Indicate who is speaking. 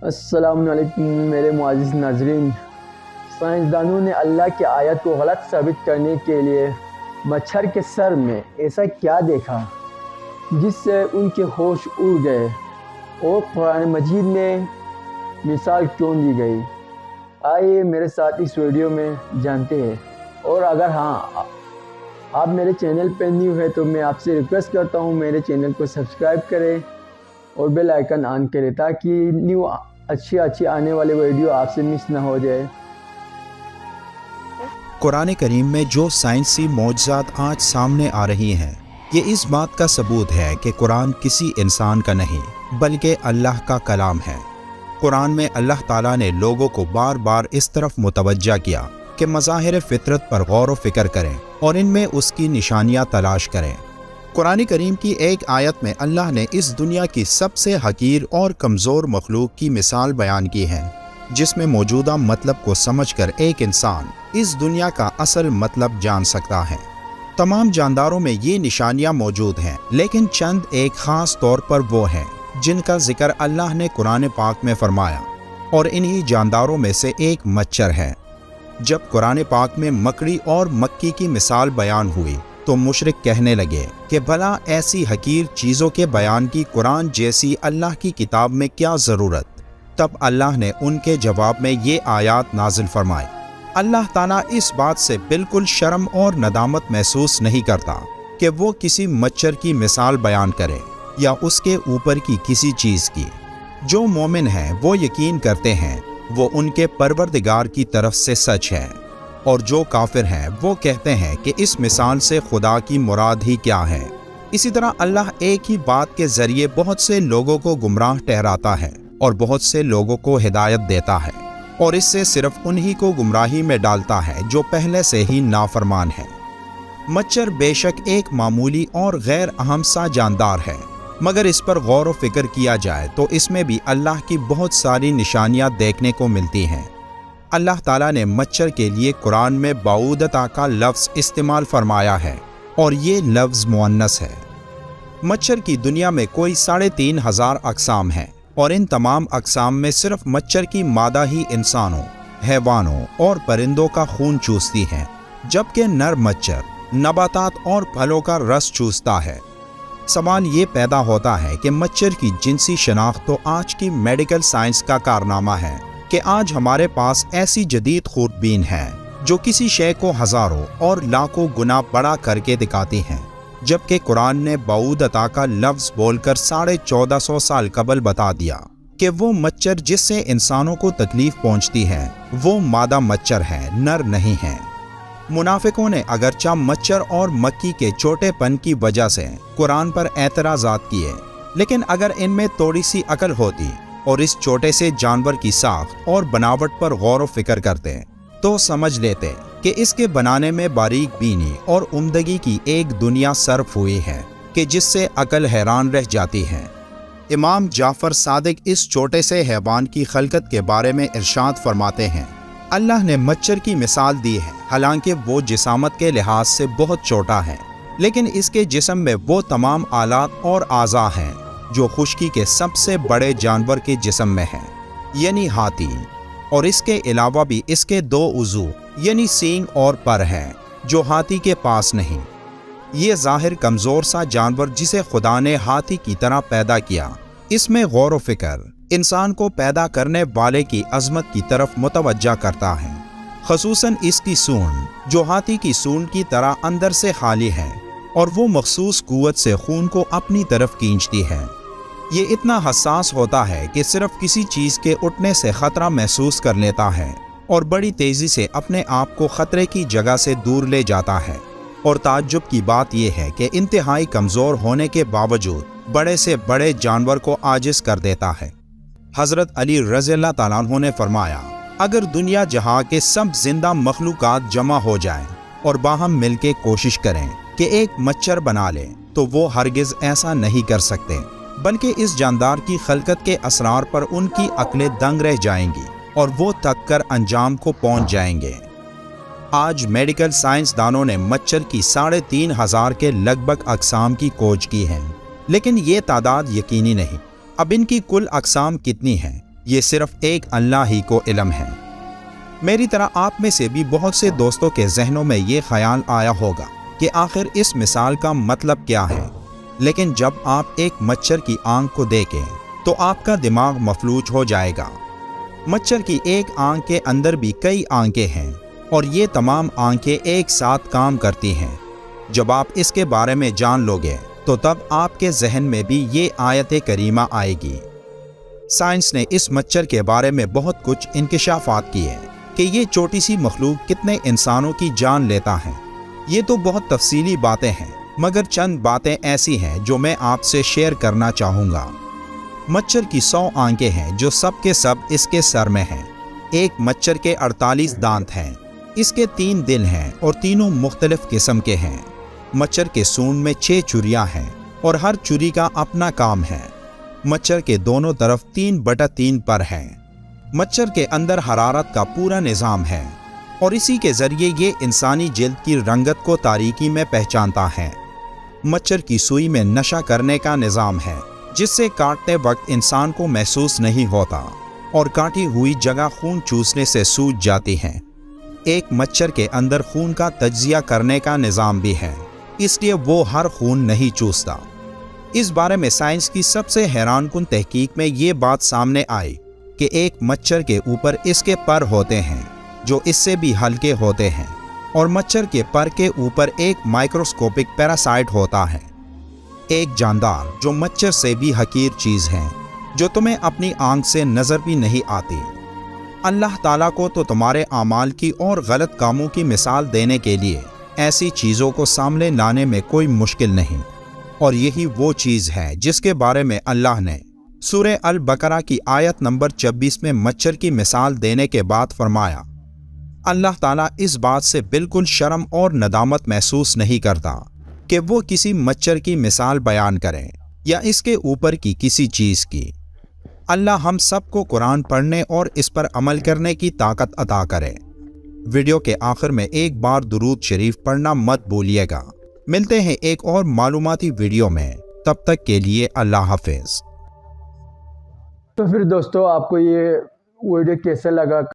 Speaker 1: السلام علیکم میرے معزز ناظرین۔ سائنسدانوں نے اللہ کی آیت کو غلط ثابت کرنے کے لیے مچھر کے سر میں ایسا کیا دیکھا جس سے ان کے ہوش اڑ گئے، اور قرآن مجید میں مثال کیوں دی گئی؟ آئیے میرے ساتھ اس ویڈیو میں جانتے ہیں۔ اور اگر آپ میرے چینل پہ نیو ہے تو میں آپ سے ریکویسٹ کرتا ہوں میرے چینل کو سبسکرائب کریں اور بیل آئیکن آن کریں تاکہ نیو اچھی آنے والے ویڈیو آپ سے مس نہ ہو جائے۔
Speaker 2: قرآن کریم میں جو سائنسی معجزات آج سامنے آ رہی ہیں، یہ اس بات کا ثبوت ہے کہ قرآن کسی انسان کا نہیں بلکہ اللہ کا کلام ہے۔ قرآن میں اللہ تعالیٰ نے لوگوں کو بار بار اس طرف متوجہ کیا کہ مظاہر فطرت پر غور و فکر کریں اور ان میں اس کی نشانیاں تلاش کریں۔ قرآن کریم کی ایک آیت میں اللہ نے اس دنیا کی سب سے حقیر اور کمزور مخلوق کی مثال بیان کی ہے، جس میں موجودہ مطلب کو سمجھ کر ایک انسان اس دنیا کا اصل مطلب جان سکتا ہے۔ تمام جانداروں میں یہ نشانیاں موجود ہیں، لیکن چند ایک خاص طور پر وہ ہیں جن کا ذکر اللہ نے قرآن پاک میں فرمایا، اور انہی جانداروں میں سے ایک مچھر ہے۔ جب قرآن پاک میں مکڑی اور مکی کی مثال بیان ہوئی تو مشرک کہنے لگے کہ بھلا ایسی حقیر چیزوں کے بیان کی قرآن جیسی اللہ کی کتاب میں کیا ضرورت؟ تب اللہ نے ان کے جواب میں یہ آیات نازل فرمائی۔ اللہ تعالیٰ اس بات سے بالکل شرم اور ندامت محسوس نہیں کرتا کہ وہ کسی مچھر کی مثال بیان کرے یا اس کے اوپر کی کسی چیز کی۔ جو مومن ہیں وہ یقین کرتے ہیں وہ ان کے پروردگار کی طرف سے سچ ہے، اور جو کافر ہیں وہ کہتے ہیں کہ اس مثال سے خدا کی مراد ہی کیا ہے۔ اسی طرح اللہ ایک ہی بات کے ذریعے بہت سے لوگوں کو گمراہ ٹھہراتا ہے اور بہت سے لوگوں کو ہدایت دیتا ہے، اور اس سے صرف انہی کو گمراہی میں ڈالتا ہے جو پہلے سے ہی نافرمان ہے۔ مچھر بے شک ایک معمولی اور غیر اہم سا جاندار ہے، مگر اس پر غور و فکر کیا جائے تو اس میں بھی اللہ کی بہت ساری نشانیاں دیکھنے کو ملتی ہیں۔ اللہ تعالیٰ نے مچھر کے لیے قرآن میں بعودتا کا لفظ استعمال فرمایا ہے، اور یہ لفظ مؤنث ہے۔ مچھر کی دنیا میں کوئی 3500 اقسام ہیں، اور ان تمام اقسام میں صرف مچھر کی مادہ ہی انسانوں، حیوانوں اور پرندوں کا خون چوستی ہیں، جبکہ نر مچھر نباتات اور پھلوں کا رس چوستا ہے۔ سوال یہ پیدا ہوتا ہے کہ مچھر کی جنسی شناخت تو آج کی میڈیکل سائنس کا کارنامہ ہے کہ آج ہمارے پاس ایسی جدید خوردبین ہے جو کسی شے کو ہزاروں اور لاکھوں گنا بڑا کر کے دکھاتی ہیں، جبکہ قرآن نے بعودتا کا لفظ بول کر 1450 سال قبل بتا دیا کہ وہ مچھر جس سے انسانوں کو تکلیف پہنچتی ہے وہ مادہ مچھر ہے، نر نہیں ہے۔ منافقوں نے اگرچہ مچھر اور مکی کے چھوٹے پن کی وجہ سے قرآن پر اعتراضات کیے، لیکن اگر ان میں تھوڑی سی عقل ہوتی اور اس چھوٹے سے جانور کی ساخت اور بناوٹ پر غور و فکر کرتے تو سمجھ لیتے کہ اس کے بنانے میں باریک بینی اور عمدگی کی ایک دنیا صرف ہوئی ہے کہ جس سے عقل حیران رہ جاتی ہے۔ امام جعفر صادق اس چھوٹے سے حیوان کی خلقت کے بارے میں ارشاد فرماتے ہیں، اللہ نے مچھر کی مثال دی ہے، حالانکہ وہ جسامت کے لحاظ سے بہت چھوٹا ہے، لیکن اس کے جسم میں وہ تمام آلات اور اعضاء ہیں جو خشکی کے سب سے بڑے جانور کے جسم میں ہیں، یعنی ہاتھی، اور اس کے علاوہ بھی اس کے 2 عضو یعنی سینگ اور پر ہیں جو ہاتھی کے پاس نہیں۔ یہ ظاہر کمزور سا جانور جسے خدا نے ہاتھی کی طرح پیدا کیا، اس میں غور و فکر انسان کو پیدا کرنے والے کی عظمت کی طرف متوجہ کرتا ہے، خصوصاً اس کی سونڈ جو ہاتھی کی سونڈ کی طرح اندر سے خالی ہے اور وہ مخصوص قوت سے خون کو اپنی طرف کھینچتی ہے۔ یہ اتنا حساس ہوتا ہے کہ صرف کسی چیز کے اٹھنے سے خطرہ محسوس کر لیتا ہے اور بڑی تیزی سے اپنے آپ کو خطرے کی جگہ سے دور لے جاتا ہے، اور تعجب کی بات یہ ہے کہ انتہائی کمزور ہونے کے باوجود بڑے سے بڑے جانور کو عاجز کر دیتا ہے۔ حضرت علی رضی اللہ تعالیٰ عنہ نے فرمایا، اگر دنیا جہاں کے سب زندہ مخلوقات جمع ہو جائیں اور باہم مل کے کوشش کریں کہ ایک مچھر بنا لیں تو وہ ہرگز ایسا نہیں کر سکتے، بلکہ اس جاندار کی خلقت کے اسرار پر ان کی عقلیں دنگ رہ جائیں گی اور وہ تک کر انجام کو پہنچ جائیں گے۔ آج میڈیکل سائنس دانوں نے مچھر کی 3500 کے لگ بھگ اقسام کی کھوج کی ہے، لیکن یہ تعداد یقینی نہیں۔ اب ان کی کل اقسام کتنی ہیں یہ صرف ایک اللہ ہی کو علم ہے۔ میری طرح آپ میں سے بھی بہت سے دوستوں کے ذہنوں میں یہ خیال آیا ہوگا کہ آخر اس مثال کا مطلب کیا ہے، لیکن جب آپ ایک مچھر کی آنکھ کو دیکھیں تو آپ کا دماغ مفلوج ہو جائے گا۔ مچھر کی ایک آنکھ کے اندر بھی کئی آنکھیں ہیں اور یہ تمام آنکھیں ایک ساتھ کام کرتی ہیں۔ جب آپ اس کے بارے میں جان لوگے تو تب آپ کے ذہن میں بھی یہ آیت کریمہ آئے گی۔ سائنس نے اس مچھر کے بارے میں بہت کچھ انکشافات کیے کہ یہ چھوٹی سی مخلوق کتنے انسانوں کی جان لیتا ہے۔ یہ تو بہت تفصیلی باتیں ہیں، مگر چند باتیں ایسی ہیں جو میں آپ سے شیئر کرنا چاہوں گا۔ مچھر کی 100 آنکھیں ہیں جو سب کے سب اس کے سر میں ہیں۔ ایک مچھر کے 48 دانت ہیں۔ اس کے 3 دل ہیں اور تینوں مختلف قسم کے ہیں۔ مچھر کے سونڈ میں 6 چریاں ہیں اور ہر چری کا اپنا کام ہے۔ مچھر کے دونوں طرف 3/3 پر ہیں۔ مچھر کے اندر حرارت کا پورا نظام ہے اور اسی کے ذریعے یہ انسانی جلد کی رنگت کو تاریکی میں پہچانتا ہے۔ مچھر کی سوئی میں نشہ کرنے کا نظام ہے جس سے کاٹتے وقت انسان کو محسوس نہیں ہوتا اور کاٹی ہوئی جگہ خون چوسنے سے سوج جاتی ہے۔ ایک مچھر کے اندر خون کا تجزیہ کرنے کا نظام بھی ہے، اس لیے وہ ہر خون نہیں چوستا۔ اس بارے میں سائنس کی سب سے حیران کن تحقیق میں یہ بات سامنے آئی کہ ایک مچھر کے اوپر اس کے پر ہوتے ہیں جو اس سے بھی ہلکے ہوتے ہیں، اور مچھر کے پر کے اوپر ایک مائکروسکوپک پیراسائٹ ہوتا ہے، ایک جاندار جو مچھر سے بھی حقیر چیز ہے، جو تمہیں اپنی آنکھ سے نظر بھی نہیں آتی۔ اللہ تعالیٰ کو تو تمہارے اعمال کی اور غلط کاموں کی مثال دینے کے لیے ایسی چیزوں کو سامنے لانے میں کوئی مشکل نہیں، اور یہی وہ چیز ہے جس کے بارے میں اللہ نے سورہ البقرہ کی آیت نمبر 26 میں مچھر کی مثال دینے کے بعد فرمایا۔ اللہ تعالیٰ اس بات سے بالکل شرم اور ندامت محسوس نہیں کرتا کہ وہ کسی مچھر کی مثال بیان کریں یا اس کے اوپر کی کسی چیز کی۔ اللہ ہم سب کو قرآن پڑھنے اور اس پر عمل کرنے کی طاقت عطا کرے۔ ویڈیو کے آخر میں ایک بار درود شریف پڑھنا مت بھولیے گا۔ ملتے ہیں ایک اور معلوماتی ویڈیو میں، تب تک کے لیے اللہ حافظ۔
Speaker 1: تو پھر دوستو، آپ کو یہ ویڈیو کیسا لگا؟